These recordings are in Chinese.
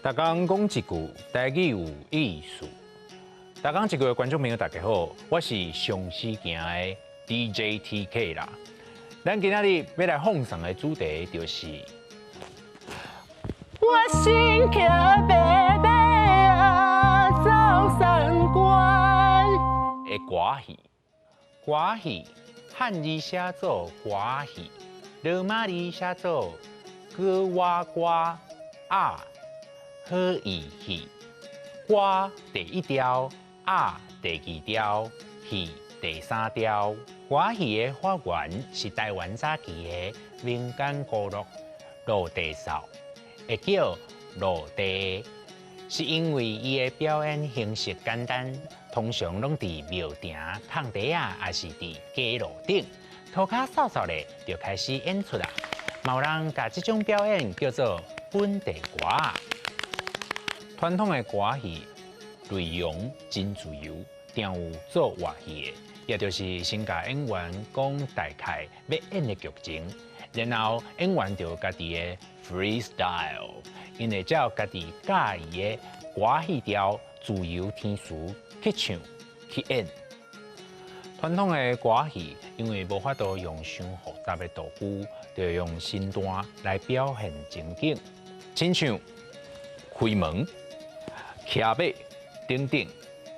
大家讲一句，台语有意思。大家一句的观众朋友，大家好，我是上市行的 DJ TK 啦。咱今仔日要来奉上的主题就是，我心骑白马啊，走三关。的歌戏，歌戏汉字写作歌戏，罗马字写作歌哇歌啊。好意戏，歌第一条，啊第二条，戏第三条。歌戏的发源是台湾早期的民间歌乐落地扫，会叫落地，是因为伊的表演形式简单，通常拢伫庙埕、空地啊，也是伫街路顶，涂骹扫扫咧就开始演出啦。有人把这种表演叫做本地歌。传统的歌戏内容真自由，定有做话戏的，也就是先甲演员讲大概要演的剧情，然后演员就家己的 freestyle， 因为照家己介意的歌戏调，自由天词去唱去演。传统的歌戏因为无法度用伤复杂的道具，就用身段来表现情景，亲像开门。骑马等等，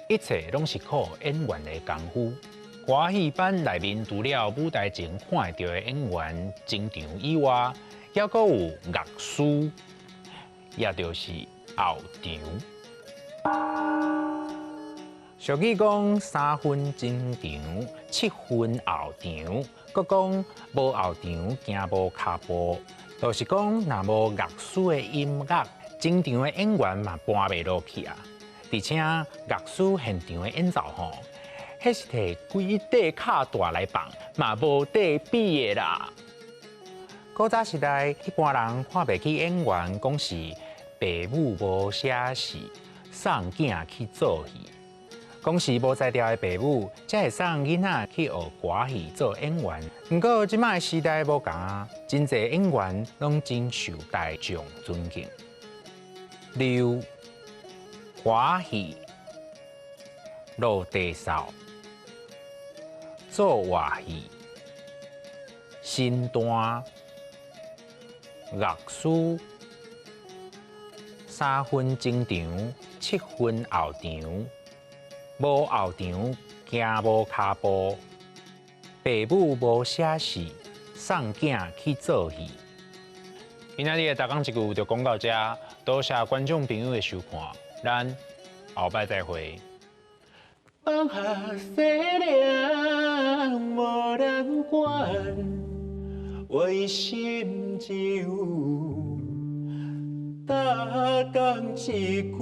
一切拢是靠演员的功夫。歌戏班内面除了舞台前看得到的演员进场以外，还阁有乐师，也就是后场。俗语讲3分前场，7分后场，佮讲无后场行无脚步，就是讲若无乐师的音乐。正场的演员嘛搬袂落去啊，而且乐师现场的演奏吼，迄是摕规块卡带来放，嘛无底比的啦。古早时代，一般人看袂起演员，讲是父母无写事，送囝去做戏，讲是无才调的父母，才会送囡仔去学歌戏做演员。不过即摆时代无同啊，真侪演员拢真受大众尊敬。溜歌戏、落地扫、做话戏、身段、乐师、3分前场、7分后场，无后场行无脚步，父母无写事，送囝去做戏。今仔日的大讲一句就讲到这，多谢观众朋友的收看，咱后摆再会。放下西凉无人管，为心酒，打工一句。